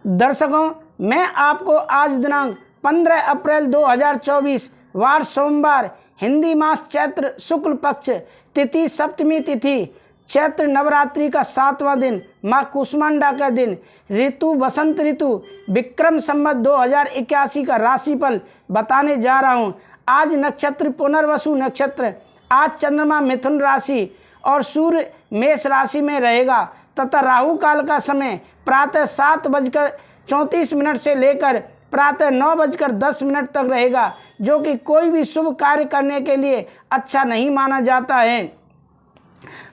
दर्शकों, मैं आपको आज दिनांक 15 अप्रैल 2024 वार सोमवार, हिंदी मास चैत्र शुक्ल पक्ष तिथि सप्तमी तिथि, चैत्र नवरात्रि का 7वां दिन, माँ कुष्मांडा का दिन, ऋतु वसंत ऋतु, विक्रम संवत 2081 का राशिफल बताने जा रहा हूँ। आज नक्षत्र पुनर्वसु नक्षत्र, आज चंद्रमा मिथुन राशि और सूर्य मेष राशि में रहेगा तथा राहु काल का समय प्रातः 7:34 से लेकर प्रातः 9:10 तक रहेगा, जो कि कोई भी शुभ कार्य करने के लिए अच्छा नहीं माना जाता है।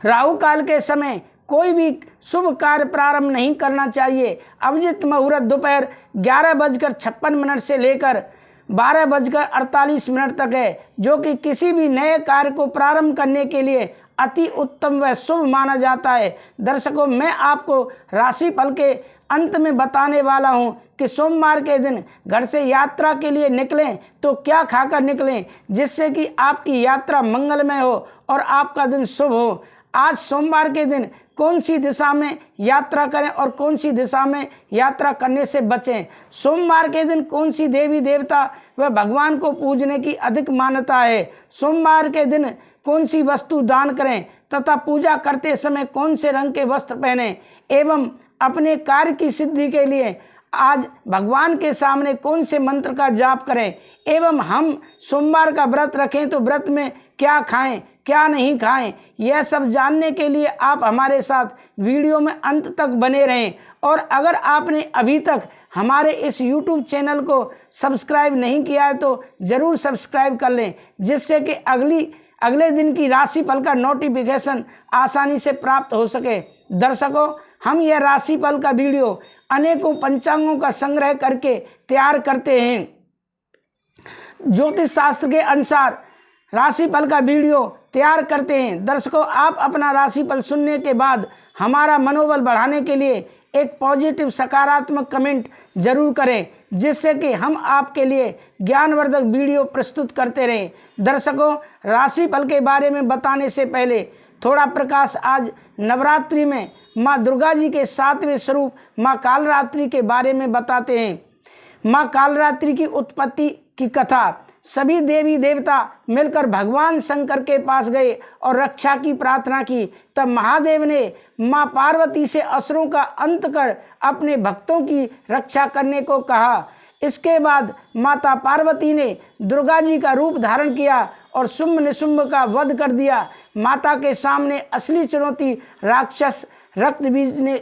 राहु काल के समय कोई भी शुभ कार्य प्रारंभ नहीं करना चाहिए। अभिजित मुहूर्त दोपहर 11:56 से लेकर 12:48 तक है, जो कि किसी भी नए कार्य को प्रारंभ करने के लिए अति उत्तम व शुभ माना जाता है। दर्शकों, मैं आपको राशिफल के अंत में बताने वाला हूं कि सोमवार के दिन घर से यात्रा के लिए निकलें तो क्या खाकर निकलें, जिससे कि आपकी यात्रा मंगलमय हो और आपका दिन शुभ हो। आज सोमवार के दिन कौन सी दिशा में यात्रा करें और कौन सी दिशा में यात्रा करने से बचें। सोमवार के दिन कौन सी देवी देवता व भगवान को पूजने की अधिक मान्यता है। सोमवार के दिन कौन सी वस्तु दान करें तथा पूजा करते समय कौन से रंग के वस्त्र पहनें एवं अपने कार्य की सिद्धि के लिए आज भगवान के सामने कौन से मंत्र का जाप करें एवं हम सोमवार का व्रत रखें तो व्रत में क्या खाएं क्या नहीं खाएं, यह सब जानने के लिए आप हमारे साथ वीडियो में अंत तक बने रहें। और अगर आपने अभी तक हमारे इस YouTube चैनल को सब्सक्राइब नहीं किया है तो ज़रूर सब्सक्राइब कर लें, जिससे कि अगले दिन की राशिफल का नोटिफिकेशन आसानी से प्राप्त हो सके। दर्शकों, हम यह राशिफल का वीडियो अनेकों पंचांगों का संग्रह करके तैयार करते हैं। ज्योतिष शास्त्र के अनुसार राशिफल का वीडियो तैयार करते हैं। दर्शकों, आप अपना राशिफल सुनने के बाद हमारा मनोबल बढ़ाने के लिए एक पॉजिटिव सकारात्मक कमेंट जरूर करें, जिससे कि हम आपके लिए ज्ञानवर्धक वीडियो प्रस्तुत करते रहें। दर्शकों, राशिफल के बारे में बताने से पहले थोड़ा प्रकाश आज नवरात्रि में माँ दुर्गा जी के 7वें स्वरूप माँ कालरात्रि के बारे में बताते हैं। माँ कालरात्रि की उत्पत्ति की कथा। सभी देवी देवता मिलकर भगवान शंकर के पास गए और रक्षा की प्रार्थना की। तब महादेव ने माँ पार्वती से असुरों का अंत कर अपने भक्तों की रक्षा करने को कहा। इसके बाद माता पार्वती ने दुर्गा जी का रूप धारण किया और शुंभ निशुंभ का वध कर दिया। माता के सामने असली चुनौती राक्षस रक्तबीज ने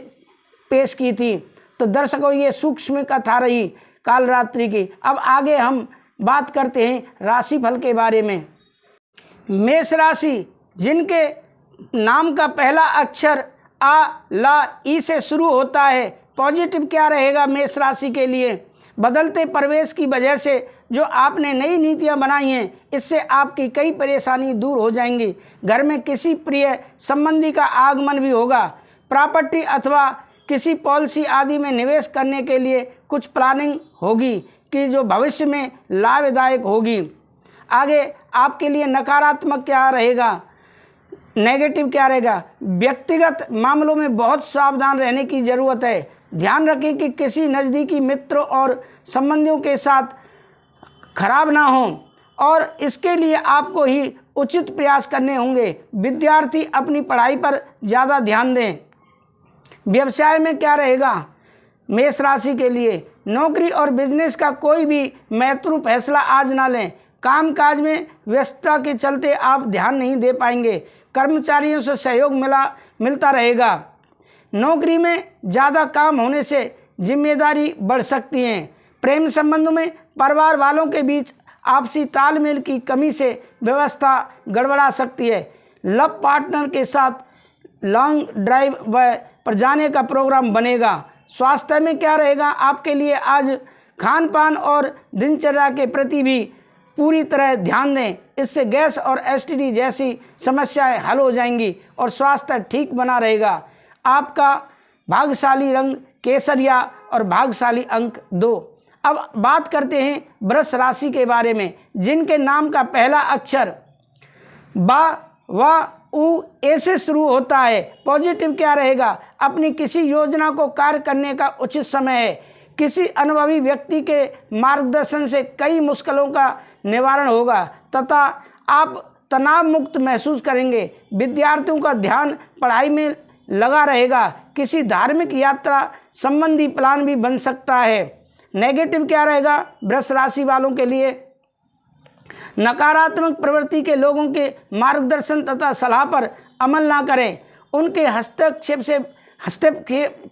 पेश की थी। तो दर्शकों, ये सूक्ष्म कथा रही कालरात्रि की। अब आगे हम बात करते हैं राशिफल के बारे में। मेष राशि, जिनके नाम का पहला अक्षर आ ला ई से शुरू होता है, पॉजिटिव क्या रहेगा मेष राशि के लिए। बदलते परिवेश की वजह से जो आपने नई नीतियां बनाई हैं, इससे आपकी कई परेशानी दूर हो जाएंगी। घर में किसी प्रिय संबंधी का आगमन भी होगा। प्रॉपर्टी अथवा किसी पॉलिसी आदि में निवेश करने के लिए कुछ प्लानिंग होगी कि जो भविष्य में लाभदायक होगी। आगे आपके लिए नकारात्मक क्या रहेगा, नेगेटिव क्या रहेगा। व्यक्तिगत मामलों में बहुत सावधान रहने की ज़रूरत है। ध्यान रखें कि किसी नज़दीकी मित्रों और संबंधियों के साथ खराब ना हो और इसके लिए आपको ही उचित प्रयास करने होंगे। विद्यार्थी अपनी पढ़ाई पर ज़्यादा ध्यान दें। व्यवसाय में क्या रहेगा मेष राशि के लिए। नौकरी और बिजनेस का कोई भी महत्वपूर्ण फैसला आज ना लें। कामकाज में व्यस्तता के चलते आप ध्यान नहीं दे पाएंगे। कर्मचारियों से सहयोग मिलता रहेगा। नौकरी में ज़्यादा काम होने से जिम्मेदारी बढ़ सकती है। प्रेम संबंधों में परिवार वालों के बीच आपसी तालमेल की कमी से व्यवस्था गड़बड़ा सकती है। लव पार्टनर के साथ लॉन्ग ड्राइव पर जाने का प्रोग्राम बनेगा। स्वास्थ्य में क्या रहेगा आपके लिए। आज खान पान और दिनचर्या के प्रति भी पूरी तरह ध्यान दें, इससे गैस और एसिडिटी जैसी समस्याएं हल हो जाएंगी और स्वास्थ्य ठीक बना रहेगा। आपका भाग्यशाली रंग केसरिया और भाग्यशाली अंक 2। अब बात करते हैं वृष राशि के बारे में, जिनके नाम का पहला अक्षर बा व उ ए से शुरू होता है। पॉजिटिव क्या रहेगा, अपनी किसी योजना को कार्य करने का उचित समय है। किसी अनुभवी व्यक्ति के मार्गदर्शन से कई मुश्किलों का निवारण होगा तथा आप तनाव मुक्त महसूस करेंगे। विद्यार्थियों का ध्यान पढ़ाई में लगा रहेगा। किसी धार्मिक यात्रा संबंधी प्लान भी बन सकता है। नेगेटिव क्या रहेगा वृष राशि वालों के लिए? नकारात्मक प्रवृत्ति के लोगों के मार्गदर्शन तथा सलाह पर अमल ना करें। उनके हस्तक्षेप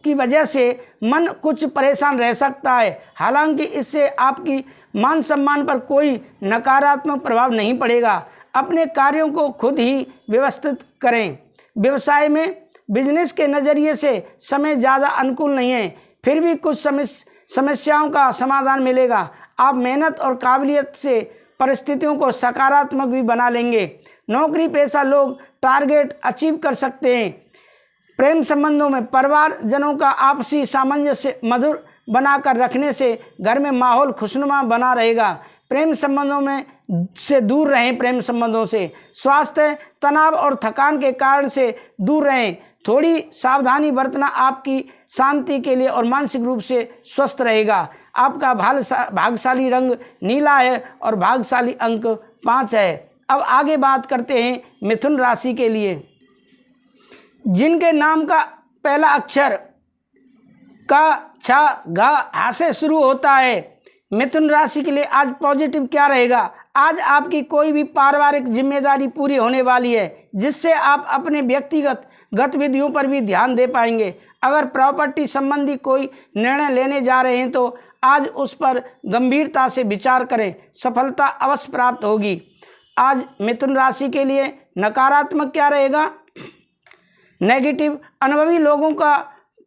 की वजह से मन कुछ परेशान रह सकता है। हालांकि इससे आपकी मान सम्मान पर कोई नकारात्मक प्रभाव नहीं पड़ेगा। अपने कार्यों को खुद ही व्यवस्थित करें। व्यवसाय में बिजनेस के नज़रिए से समय ज़्यादा अनुकूल नहीं है, फिर भी कुछ समस्याओं का समाधान मिलेगा। आप मेहनत और काबिलियत से परिस्थितियों को सकारात्मक भी बना लेंगे। नौकरी पेशा लोग टारगेट अचीव कर सकते हैं। प्रेम संबंधों में परिवारजनों का आपसी सामंजस्य मधुर बनाकर रखने से घर में माहौल खुशनुमा बना रहेगा। प्रेम संबंधों में से दूर रहें। प्रेम संबंधों से स्वास्थ्य तनाव और थकान के कारण से दूर रहें। थोड़ी सावधानी बरतना आपकी शांति के लिए और मानसिक रूप से स्वस्थ रहेगा। आपका भाग्यशाली रंग नीला है और भाग्यशाली अंक 5 है। अब आगे बात करते हैं मिथुन राशि के लिए, जिनके नाम का पहला अक्षर का, छ, घ, हा से शुरू होता है। मिथुन राशि के लिए आज पॉजिटिव क्या रहेगा? आज आपकी कोई भी पारिवारिक जिम्मेदारी पूरी होने वाली है, जिससे आप अपने व्यक्तिगत गतिविधियों पर भी ध्यान दे पाएंगे। अगर प्रॉपर्टी संबंधी कोई निर्णय लेने जा रहे हैं तो आज उस पर गंभीरता से विचार करें, सफलता अवश्य प्राप्त होगी। आज मिथुन राशि के लिए नकारात्मक क्या रहेगा? नेगेटिव, अनुभवी लोगों का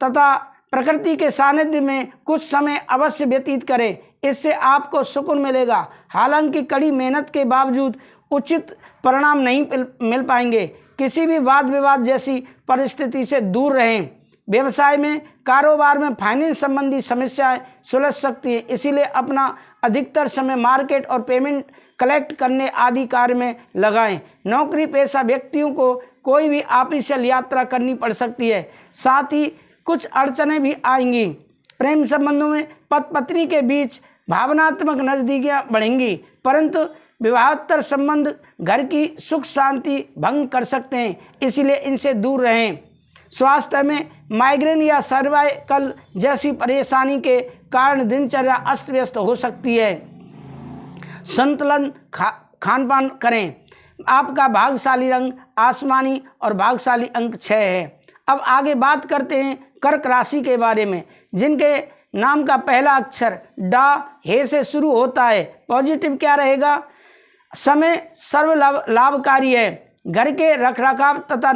तथा प्रकृति के सानिध्य में कुछ समय अवश्य व्यतीत करें, इससे आपको सुकून मिलेगा। हालांकि कड़ी मेहनत के बावजूद उचित परिणाम नहीं मिल पाएंगे। किसी भी वाद विवाद जैसी परिस्थिति से दूर रहें। व्यवसाय में, कारोबार में फाइनेंस संबंधी समस्याएं सुलझ सकती हैं, इसीलिए अपना अधिकतर समय मार्केट और पेमेंट कलेक्ट करने आदि कार्य में लगाएं। नौकरी पेशा व्यक्तियों को कोई भी ऑफिशियल यात्रा करनी पड़ सकती है, साथ ही कुछ अड़चनें भी आएंगी। प्रेम संबंधों में पति पत्नी के बीच भावनात्मक नज़दीकियां बढ़ेंगी, परंतु विवाहोत्तर संबंध घर की सुख शांति भंग कर सकते हैं, इसलिए इनसे दूर रहें। स्वास्थ्य में माइग्रेन या सर्वाइकल जैसी परेशानी के कारण दिनचर्या अस्त व्यस्त हो सकती है। संतुलन खान पान करें। आपका भाग्यशाली रंग आसमानी और भाग्यशाली अंक 6 है। अब आगे बात करते हैं कर्क राशि के बारे में, जिनके नाम का पहला अक्षर डा, हे से शुरू होता है। पॉजिटिव क्या रहेगा? समय सर्व लाभकारी है। घर के रखरखाव तथा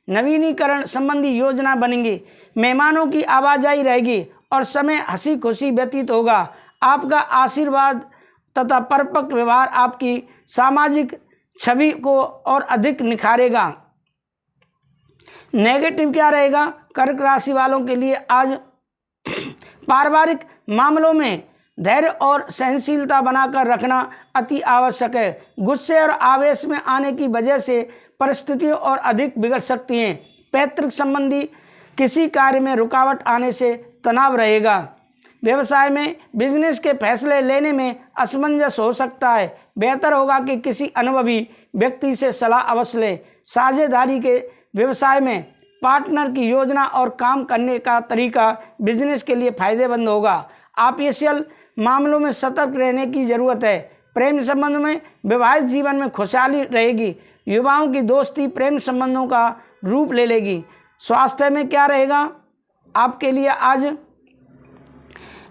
नवीनीकरण संबंधी योजना बनेंगी। मेहमानों की आवाजाही रहेगी और समय हंसी खुशी व्यतीत होगा। आपका आशीर्वाद तथा परिपक्व व्यवहार आपकी सामाजिक छवि को और अधिक निखारेगा। नेगेटिव क्या रहेगा कर्क राशि वालों के लिए? आज पारिवारिक मामलों में धैर्य और सहनशीलता बनाकर रखना अति आवश्यक है। गुस्से और आवेश में आने की वजह से परिस्थितियों और अधिक बिगड़ सकती हैं। पैतृक संबंधी किसी कार्य में रुकावट आने से तनाव रहेगा। व्यवसाय में बिजनेस के फैसले लेने में असमंजस हो सकता है। बेहतर होगा कि किसी अनुभवी व्यक्ति से सलाह अवश्य लें। साझेदारी के व्यवसाय में पार्टनर की योजना और काम करने का तरीका बिजनेस के लिए फायदेमंद होगा। ऑफिशियल मामलों में सतर्क रहने की जरूरत है। प्रेम संबंध में वैवाहिक जीवन में खुशहाली रहेगी। युवाओं की दोस्ती प्रेम संबंधों का रूप ले लेगी। स्वास्थ्य में क्या रहेगा आपके लिए? आज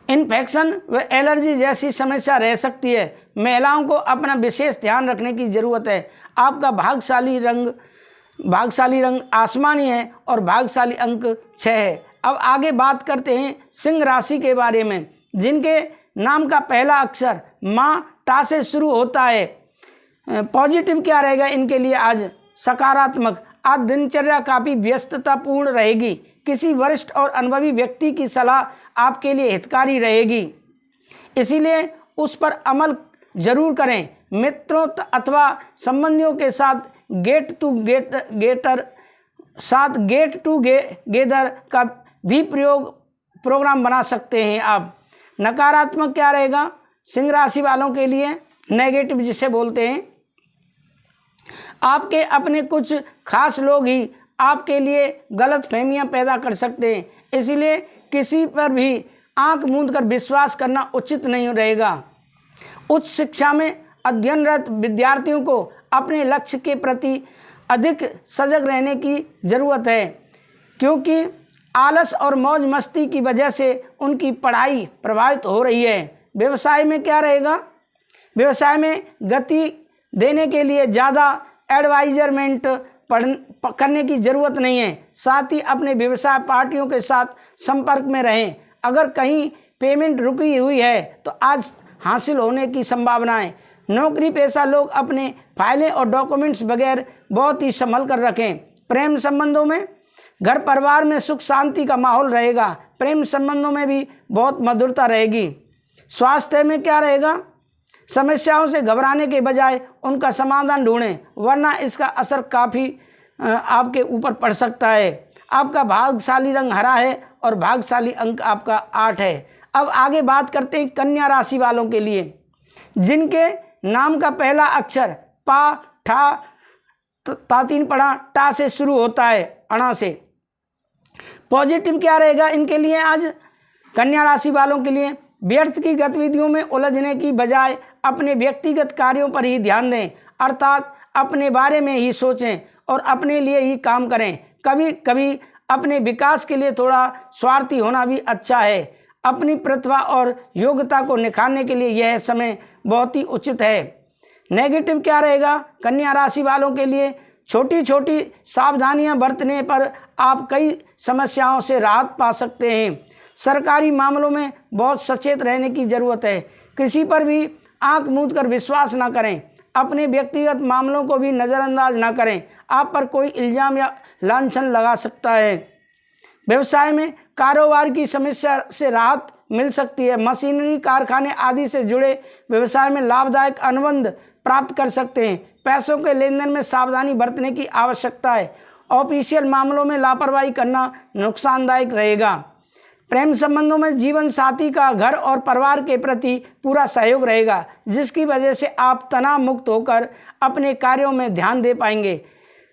इन्फेक्शन व एलर्जी जैसी समस्या रह सकती है। महिलाओं को अपना विशेष ध्यान रखने की ज़रूरत है। आपका भाग्यशाली रंग आसमानी है और भाग्यशाली अंक 6 है। अब आगे बात करते हैं सिंह राशि के बारे में, जिनके नाम का पहला अक्षर माँ टा से शुरू होता है। पॉजिटिव क्या रहेगा इनके लिए? आज सकारात्मक। आज दिनचर्या काफ़ी व्यस्ततापूर्ण रहेगी। किसी वरिष्ठ और अनुभवी व्यक्ति की सलाह आपके लिए हितकारी रहेगी, इसीलिए उस पर अमल जरूर करें। मित्रों अथवा संबंधियों के साथ गेट टू गेदर का भी प्रोग्राम बना सकते हैं आप। नकारात्मक क्या रहेगा सिंह राशि वालों के लिए, नेगेटिव जिसे बोलते हैं, आपके अपने कुछ खास लोग ही आपके लिए गलत फहमियाँ पैदा कर सकते हैं, इसलिए किसी पर भी आंख मूंद कर विश्वास करना उचित नहीं रहेगा। उच्च शिक्षा में अध्ययनरत विद्यार्थियों को अपने लक्ष्य के प्रति अधिक सजग रहने की ज़रूरत है, क्योंकि आलस और मौज मस्ती की वजह से उनकी पढ़ाई प्रभावित हो रही है। व्यवसाय में क्या रहेगा, व्यवसाय में गति देने के लिए ज़्यादा एडवाइजरमेंट करने की ज़रूरत नहीं है। साथ ही अपने व्यवसाय पार्टियों के साथ संपर्क में रहें। अगर कहीं पेमेंट रुकी हुई है तो आज हासिल होने की संभावना है। नौकरी पेशा लोग अपने फाइलें और डॉक्यूमेंट्स वगैरह बहुत ही संभल कर रखें। प्रेम संबंधों में घर परिवार में सुख शांति का माहौल रहेगा। प्रेम संबंधों में भी बहुत मधुरता रहेगी। स्वास्थ्य में क्या रहेगा, समस्याओं से घबराने के बजाय उनका समाधान ढूंढें, वरना इसका असर काफ़ी आपके ऊपर पड़ सकता है। आपका भाग्यशाली रंग हरा है और भाग्यशाली अंक आपका 8 है। अब आगे बात करते हैं कन्या राशि वालों के लिए, जिनके नाम का पहला अक्षर पा, ठा, तातीन पढ़ा, टा से शुरू होता है, अणा से। पॉजिटिव क्या रहेगा इनके लिए आज कन्या राशि वालों के लिए, व्यर्थ की गतिविधियों में उलझने की बजाय अपने व्यक्तिगत कार्यों पर ही ध्यान दें, अर्थात अपने बारे में ही सोचें और अपने लिए ही काम करें। कभी कभी अपने विकास के लिए थोड़ा स्वार्थी होना भी अच्छा है। अपनी प्रतिभा और योग्यता को निखारने के लिए यह समय बहुत ही उचित है। नेगेटिव क्या रहेगा कन्या राशि वालों के लिए, छोटी छोटी सावधानियां बरतने पर आप कई समस्याओं से राहत पा सकते हैं। सरकारी मामलों में बहुत सचेत रहने की ज़रूरत है। किसी पर भी आंख मूंद कर विश्वास ना करें। अपने व्यक्तिगत मामलों को भी नज़रअंदाज ना करें, आप पर कोई इल्ज़ाम या लांछन लगा सकता है। व्यवसाय में कारोबार की समस्या से राहत मिल सकती है। मशीनरी, कारखाने आदि से जुड़े व्यवसाय में लाभदायक अनुबंध प्राप्त कर सकते हैं। पैसों के लेन देन में सावधानी बरतने की आवश्यकता है। ऑफिशियल मामलों में लापरवाही करना नुकसानदायक रहेगा। प्रेम संबंधों में जीवन साथी का घर और परिवार के प्रति पूरा सहयोग रहेगा, जिसकी वजह से आप तनाव मुक्त होकर अपने कार्यों में ध्यान दे पाएंगे।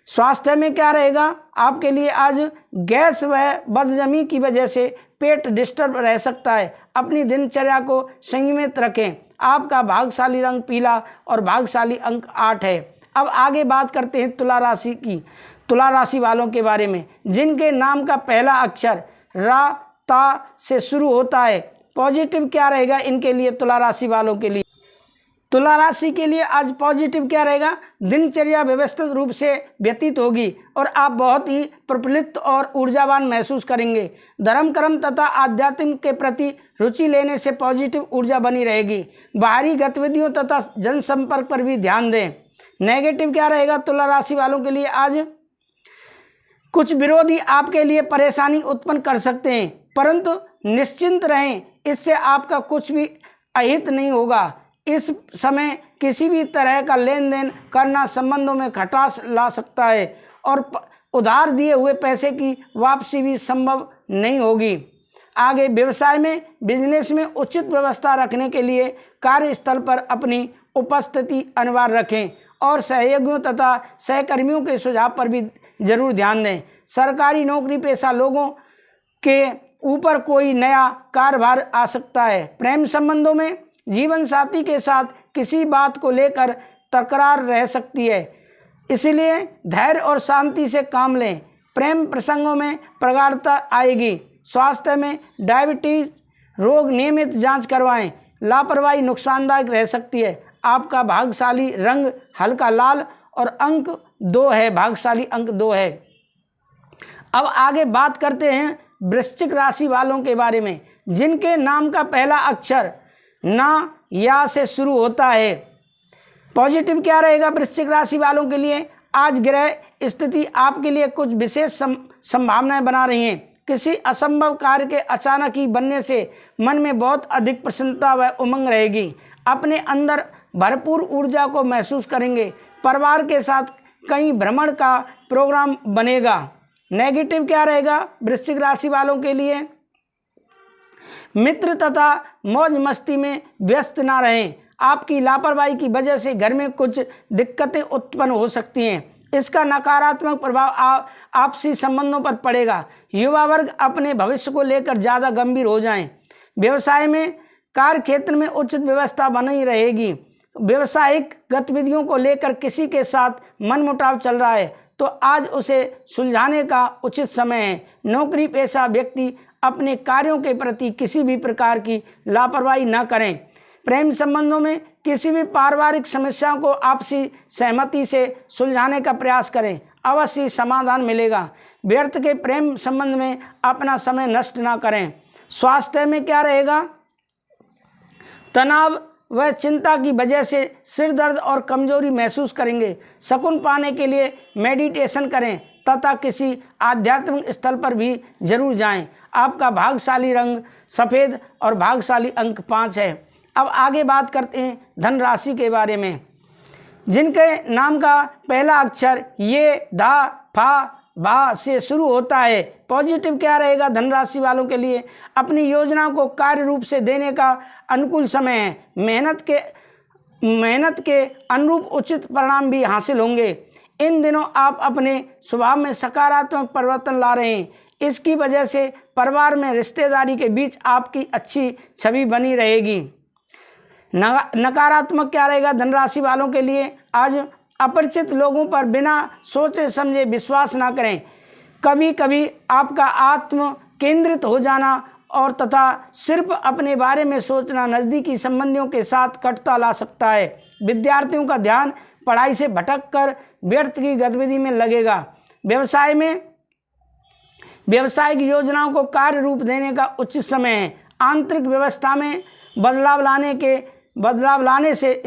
स्वास्थ्य में क्या रहेगा आपके लिए आज गैस व बदहजमी की वजह से पेट डिस्टर्ब रह सकता है। अपनी दिनचर्या को संयमित रखें। आपका भाग्यशाली रंग पीला और भाग्यशाली अंक 8 है। अब आगे बात करते हैं तुला राशि की। तुला राशि वालों के बारे में, जिनके नाम का पहला अक्षर रा, ता से शुरू होता है। पॉजिटिव क्या रहेगा इनके लिए, तुला राशि वालों के लिए, तुला राशि के लिए आज पॉजिटिव क्या रहेगा, दिनचर्या व्यवस्थित रूप से व्यतीत होगी और आप बहुत ही प्रफुल्लित और ऊर्जावान महसूस करेंगे। धर्म कर्म तथा आध्यात्म के प्रति रुचि लेने से पॉजिटिव ऊर्जा बनी रहेगी। बाहरी गतिविधियों तथा जनसंपर्क पर भी ध्यान दें। नेगेटिव क्या रहेगा तुला राशि वालों के लिए, आज कुछ विरोधी आपके लिए परेशानी उत्पन्न कर सकते हैं, परंतु निश्चिंत रहें, इससे आपका कुछ भी अहित नहीं होगा। इस समय किसी भी तरह का लेन देन करना संबंधों में खटास ला सकता है और उधार दिए हुए पैसे की वापसी भी संभव नहीं होगी। आगे व्यवसाय में, बिजनेस में उचित व्यवस्था रखने के लिए कार्यस्थल पर अपनी उपस्थिति अनिवार्य रखें और सहयोगियों तथा सहकर्मियों के सुझाव पर भी जरूर ध्यान दें। सरकारी नौकरी पेशा लोगों के ऊपर कोई नया कार्यभार आ सकता है। प्रेम संबंधों में जीवन साथी के साथ किसी बात को लेकर तकरार रह सकती है, इसलिए धैर्य और शांति से काम लें। प्रेम प्रसंगों में प्रगाढ़ता आएगी। स्वास्थ्य में डायबिटीज रोग नियमित जांच करवाएं। लापरवाही नुकसानदायक रह सकती है। आपका भाग्यशाली रंग हल्का लाल और अंक 2 है, भाग्यशाली अंक 2 है। अब आगे बात करते हैं वृश्चिक राशि वालों के बारे में, जिनके नाम का पहला अक्षर ना, या से शुरू होता है। पॉजिटिव क्या रहेगा वृश्चिक राशि वालों के लिए, आज ग्रह स्थिति आपके लिए कुछ विशेष संभावनाएं बना रही हैं। किसी असंभव कार्य के अचानक ही बनने से मन में बहुत अधिक प्रसन्नता व उमंग रहेगी। अपने अंदर भरपूर ऊर्जा को महसूस करेंगे। परिवार के साथ कहीं भ्रमण का प्रोग्राम बनेगा। नेगेटिव क्या रहेगा वृश्चिक राशि वालों के लिए, मित्र तथा मौज मस्ती में व्यस्त ना रहें। आपकी लापरवाही की वजह से घर में कुछ दिक्कतें उत्पन्न हो सकती हैं। इसका नकारात्मक प्रभाव आपसी संबंधों पर पड़ेगा। युवा वर्ग अपने भविष्य को लेकर ज़्यादा गंभीर हो जाएं। व्यवसाय में कार्य क्षेत्र में उचित व्यवस्था बनी रहेगी। व्यवसायिक गतिविधियों को लेकर किसी के साथ मनमुटाव चल रहा है तो आज उसे सुलझाने का उचित समय है। नौकरी पेशा व्यक्ति अपने कार्यों के प्रति किसी भी प्रकार की लापरवाही न करें। प्रेम संबंधों में किसी भी पारिवारिक समस्या को आपसी सहमति से सुलझाने का प्रयास करें, अवश्य समाधान मिलेगा। व्यर्थ के प्रेम संबंध में अपना समय नष्ट ना करें। स्वास्थ्य में क्या रहेगा? तनाव व चिंता की वजह से सिर दर्द और कमजोरी महसूस करेंगे। सुकून पाने के लिए मेडिटेशन करें तथा किसी आध्यात्मिक स्थल पर भी जरूर जाएं। आपका भाग्यशाली रंग सफ़ेद और भाग्यशाली अंक 5 है। अब आगे बात करते हैं धन राशि के बारे में। जिनके नाम का पहला अक्षर ये, धा, फा, भा से शुरू होता है। पॉजिटिव क्या रहेगा धन राशि वालों के लिए? अपनी योजना को कार्य रूप से देने का अनुकूल समय है। मेहनत के अनुरूप उचित परिणाम भी हासिल होंगे। इन दिनों आप अपने स्वभाव में सकारात्मक परिवर्तन ला रहे हैं। इसकी वजह से परिवार में रिश्तेदारी के बीच आपकी अच्छी छवि बनी रहेगी। नकारात्मक क्या रहेगा धनराशि वालों के लिए? आज अपरिचित लोगों पर बिना सोचे समझे विश्वास ना करें। कभी कभी आपका आत्म केंद्रित हो जाना और तथा सिर्फ अपने बारे में सोचना नज़दीकी संबंधियों के साथ कटुता ला सकता है। विद्यार्थियों का ध्यान पढ़ाई से भटककर व्यर्थ की गतिविधि में लगेगा। व्यवसाय में व्यावसायिक योजनाओं को कार्य रूप देने का उचित समय है। आंतरिक व्यवस्था में बदलाव लाने से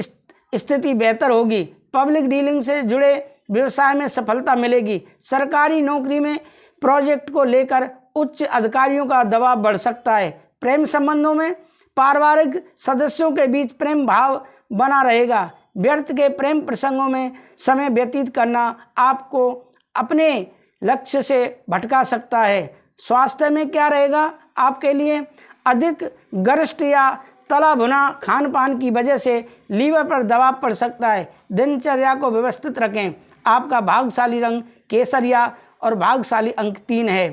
स्थिति बेहतर होगी। पब्लिक डीलिंग से जुड़े व्यवसाय में सफलता मिलेगी। सरकारी नौकरी में प्रोजेक्ट को लेकर उच्च अधिकारियों का दबाव बढ़ सकता है। प्रेम संबंधों में पारिवारिक सदस्यों के बीच प्रेम भाव बना रहेगा। व्यर्थ के प्रेम प्रसंगों में समय व्यतीत करना आपको अपने लक्ष्य से भटका सकता है। स्वास्थ्य में क्या रहेगा आपके लिए? अधिक गरिष्ठ या तला भुना खान पान की वजह से लीवर पर दबाव पड़ सकता है। दिनचर्या को व्यवस्थित रखें। आपका भाग्यशाली रंग केसरिया और भाग्यशाली अंक 3 है।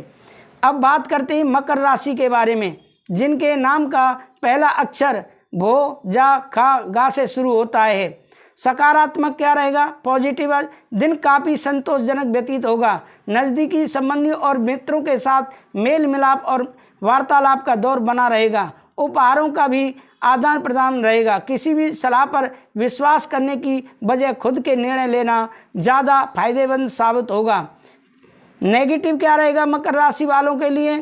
अब बात करते हैं मकर राशि के बारे में। जिनके नाम का पहला अक्षर भो, जा, खा, गा से शुरू होता है। सकारात्मक क्या रहेगा? पॉजिटिव। दिन काफ़ी संतोषजनक व्यतीत होगा। नज़दीकी संबंधियों और मित्रों के साथ मेल मिलाप और वार्तालाप का दौर बना रहेगा। उपहारों का भी आदान प्रदान रहेगा। किसी भी सलाह पर विश्वास करने की बजाय खुद के निर्णय लेना ज़्यादा फायदेमंद साबित होगा। नेगेटिव क्या रहेगा मकर राशि वालों के लिए?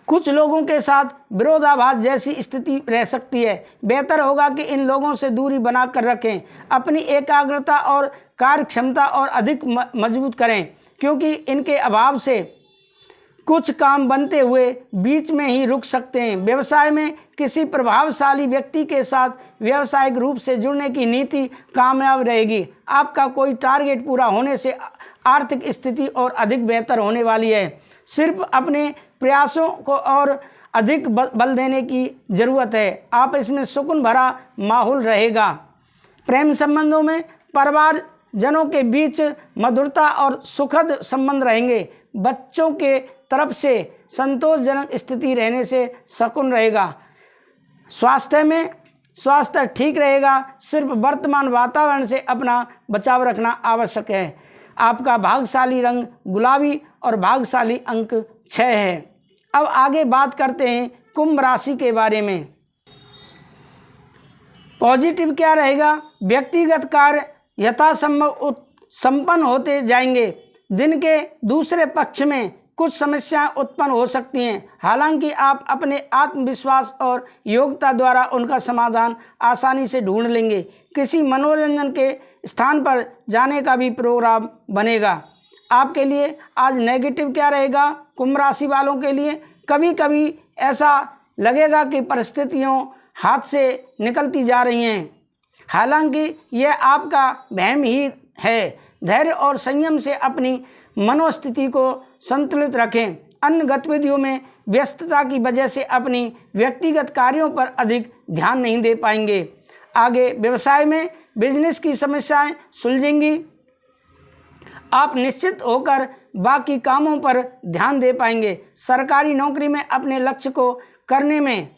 कुछ लोगों के साथ विरोधाभास जैसी स्थिति रह सकती है। बेहतर होगा कि इन लोगों से दूरी बनाकर रखें। अपनी एकाग्रता और कार्य क्षमता और अधिक मजबूत करें, क्योंकि इनके अभाव से कुछ काम बनते हुए बीच में ही रुक सकते हैं। व्यवसाय में किसी प्रभावशाली व्यक्ति के साथ व्यावसायिक रूप से जुड़ने की नीति कामयाब रहेगी। आपका कोई टारगेट पूरा होने से आर्थिक स्थिति और अधिक बेहतर होने वाली है। सिर्फ अपने प्रयासों को और अधिक बल देने की ज़रूरत है। आप इसमें सुकून भरा माहौल रहेगा। प्रेम संबंधों में परिवारजनों के बीच मधुरता और सुखद संबंध रहेंगे। बच्चों के तरफ से संतोषजनक स्थिति रहने से सुकून रहेगा। स्वास्थ्य ठीक रहेगा। सिर्फ वर्तमान वातावरण से अपना बचाव रखना आवश्यक है। आपका भाग्यशाली रंग गुलाबी और भाग्यशाली अंक 6 है। अब आगे बात करते हैं कुंभ राशि के बारे में। पॉजिटिव क्या रहेगा? व्यक्तिगत कार्य यथासंभव संपन्न होते जाएंगे। दिन के दूसरे पक्ष में कुछ समस्याएं उत्पन्न हो सकती हैं, हालांकि आप अपने आत्मविश्वास और योग्यता द्वारा उनका समाधान आसानी से ढूंढ लेंगे। किसी मनोरंजन के स्थान पर जाने का भी प्रोग्राम बनेगा। आपके लिए आज नेगेटिव क्या रहेगा कुंभ राशि वालों के लिए? कभी कभी ऐसा लगेगा कि परिस्थितियों हाथ से निकलती जा रही हैं, हालांकि यह आपका वहम ही है। धैर्य और संयम से अपनी मनोस्थिति को संतुलित रखें। अन्य गतिविधियों में व्यस्तता की वजह से अपनी व्यक्तिगत कार्यों पर अधिक ध्यान नहीं दे पाएंगे। आगे व्यवसाय में बिजनेस की समस्याएं सुलझेंगी। आप निश्चित होकर बाकी कामों पर ध्यान दे पाएंगे। सरकारी नौकरी में अपने लक्ष्य को करने में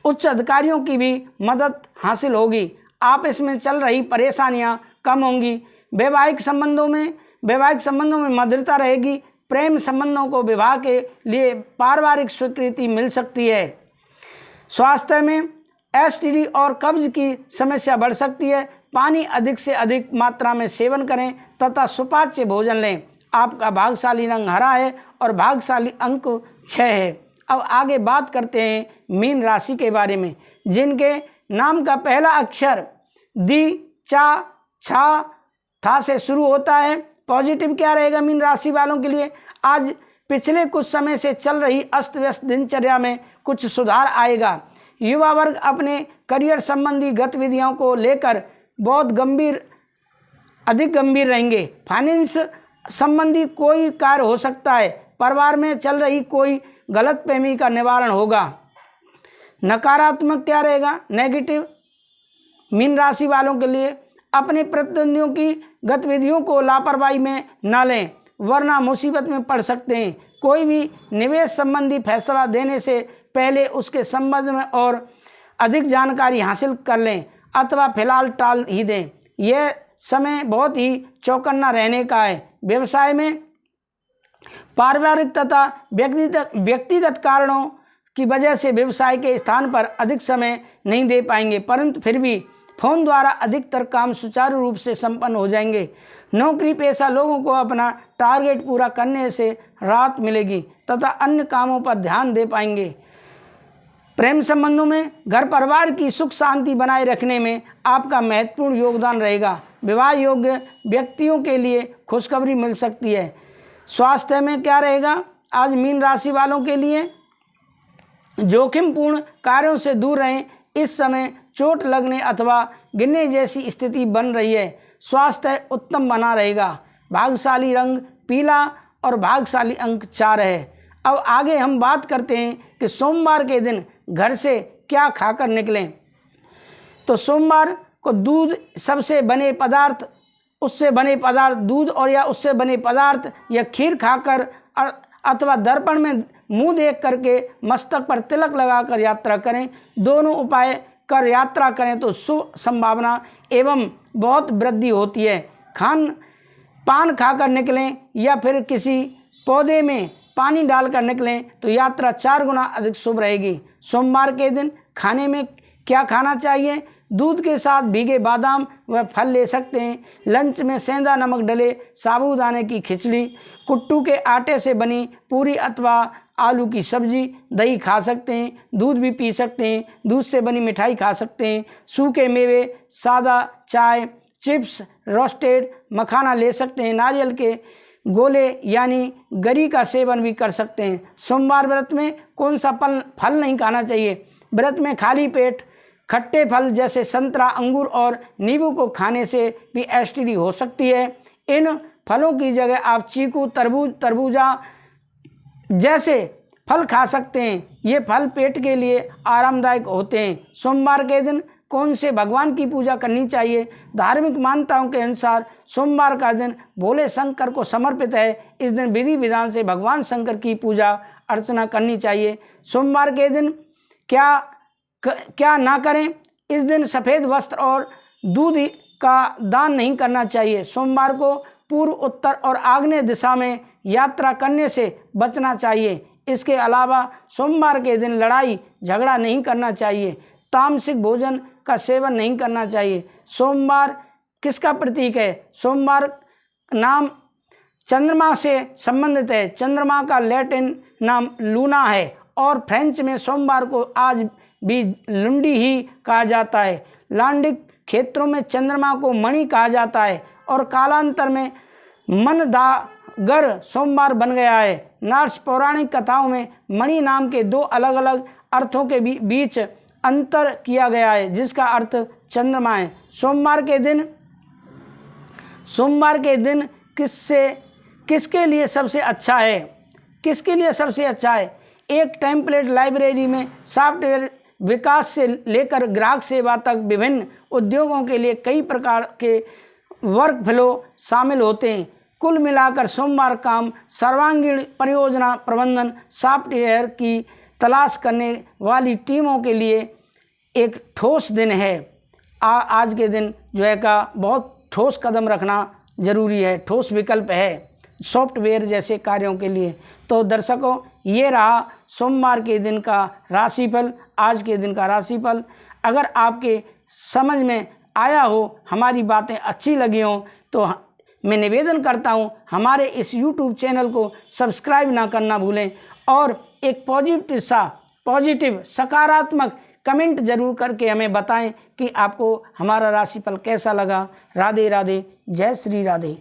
उच्च अधिकारियों की भी मदद हासिल होगी। आप इसमें चल रही परेशानियां कम होंगी। वैवाहिक संबंधों में मधुरता रहेगी। प्रेम संबंधों को विवाह के लिए पारिवारिक स्वीकृति मिल सकती है। स्वास्थ्य में एसटीडी और कब्ज की समस्या बढ़ सकती है। पानी अधिक से अधिक मात्रा में सेवन करें तथा सुपाच्य भोजन लें। आपका भाग्यशाली रंग हरा है और भाग्यशाली अंक 6 है। अब आगे बात करते हैं मीन राशि के बारे में, जिनके नाम का पहला अक्षर दी, चा, छा, था से शुरू होता है। पॉजिटिव क्या रहेगा मीन राशि वालों के लिए? आज पिछले कुछ समय से चल रही अस्त व्यस्त दिनचर्या में कुछ सुधार आएगा। युवा वर्ग अपने करियर संबंधी गतिविधियों को लेकर बहुत अधिक गंभीर रहेंगे। फाइनेंस संबंधी कोई कार्य हो सकता है। परिवार में चल रही कोई गलतफहमी का निवारण होगा। नकारात्मक क्या रहेगा? नेगेटिव मीन राशि वालों के लिए अपने प्रतिद्वंदियों की गतिविधियों को लापरवाही में न लें, वरना मुसीबत में पड़ सकते हैं। कोई भी निवेश संबंधी फैसला देने से पहले उसके संबंध में और अधिक जानकारी हासिल कर लें अथवा फिलहाल टाल ही दें। यह समय बहुत ही चौकन्ना रहने का है। व्यवसाय में पारिवारिक तथा व्यक्तिगत कारणों की वजह से व्यवसाय के स्थान पर अधिक समय नहीं दे पाएंगे, परंतु फिर भी फोन द्वारा अधिकतर काम सुचारू रूप से संपन्न हो जाएंगे। नौकरी पेशा लोगों को अपना टारगेट पूरा करने से राहत मिलेगी तथा अन्य कामों पर ध्यान दे पाएंगे। प्रेम संबंधों में घर परिवार की सुख शांति बनाए रखने में आपका महत्वपूर्ण योगदान रहेगा। विवाह योग्य व्यक्तियों के लिए खुशखबरी मिल सकती है। स्वास्थ्य में क्या रहेगा? आज मीन राशि वालों के लिए जोखिमपूर्ण कार्यों से दूर रहें। इस समय चोट लगने अथवा गिरने जैसी स्थिति बन रही है। स्वास्थ्य उत्तम बना रहेगा। भाग्यशाली रंग पीला और भाग्यशाली अंक 4 है। अब आगे हम बात करते हैं कि सोमवार के दिन घर से क्या खाकर निकलें। तो सोमवार को दूध सबसे बने पदार्थ, उससे बने पदार्थ दूध और या उससे बने पदार्थ या खीर खाकर अथवा दर्पण में मुंह देख करके मस्तक पर तिलक लगाकर यात्रा करें। दोनों उपाय कर यात्रा करें तो शुभ संभावना एवं बहुत वृद्धि होती है। पान खाकर निकलें या फिर किसी पौधे में पानी डालकर निकलें तो यात्रा 4 गुना अधिक शुभ रहेगी। सोमवार के दिन खाने में क्या खाना चाहिए? दूध के साथ भीगे बादाम व फल ले सकते हैं। लंच में सेंधा नमक डले साबूदाने की खिचड़ी, कुट्टू के आटे से बनी पूरी अथवा आलू की सब्जी, दही खा सकते हैं। दूध भी पी सकते हैं। दूध से बनी मिठाई खा सकते हैं। सूखे मेवे, सादा चाय, चिप्स, रोस्टेड मखाना ले सकते हैं। नारियल के गोले यानी गरी का सेवन भी कर सकते हैं। सोमवार व्रत में कौन सा फल नहीं खाना चाहिए? व्रत में खाली पेट खट्टे फल जैसे संतरा, अंगूर और नींबू को खाने से भी एसिडिटी हो सकती है। इन फलों की जगह आप चीकू, तरबूजा जैसे फल खा सकते हैं। ये फल पेट के लिए आरामदायक होते हैं। सोमवार के दिन कौन से भगवान की पूजा करनी चाहिए? धार्मिक मान्यताओं के अनुसार सोमवार का दिन भोले शंकर को समर्पित है। इस दिन विधि विधान से भगवान शंकर की पूजा अर्चना करनी चाहिए। सोमवार के दिन क्या ना करें? इस दिन सफ़ेद वस्त्र और दूध का दान नहीं करना चाहिए। सोमवार को पूर्व, उत्तर और आग्नेय दिशा में यात्रा करने से बचना चाहिए। इसके अलावा सोमवार के दिन लड़ाई झगड़ा नहीं करना चाहिए। तामसिक भोजन का सेवन नहीं करना चाहिए। सोमवार किसका प्रतीक है? सोमवार नाम चंद्रमा से संबंधित है। चंद्रमा का लैटिन नाम लूना है और फ्रेंच में सोमवार को आज भी लुंडी ही कहा जाता है। लांडिक क्षेत्रों में चंद्रमा को मणि कहा जाता है और कालांतर में मनदागर सोमवार बन गया है। नॉर्स पौराणिक कथाओं में मणि नाम के 2 अलग अलग अर्थों के बीच अंतर किया गया है, जिसका अर्थ चंद्रमा है। सोमवार के दिन किसके लिए सबसे अच्छा है? किसके लिए सबसे अच्छा है? एक टेम्पलेट लाइब्रेरी में सॉफ्टवेयर विकास से लेकर ग्राहक सेवा तक विभिन्न उद्योगों के लिए कई प्रकार के वर्क फ्लो शामिल होते हैं। कुल मिलाकर सोमवार काम सर्वांगीण परियोजना प्रबंधन सॉफ्टवेयर की तलाश करने वाली टीमों के लिए एक ठोस दिन है। आज के दिन जो है का बहुत ठोस कदम रखना जरूरी है, ठोस विकल्प है सॉफ्टवेयर जैसे कार्यों के लिए। तो दर्शकों, ये रहा सोमवार के दिन का राशिफल, आज के दिन का राशिफल। अगर आपके समझ में आया हो, हमारी बातें अच्छी लगी हों, तो मैं निवेदन करता हूं हमारे इस YouTube चैनल को सब्सक्राइब ना करना भूलें और एक पॉजिटिव सकारात्मक कमेंट जरूर करके हमें बताएं कि आपको हमारा राशिफल कैसा लगा। राधे राधे, जय श्री राधे।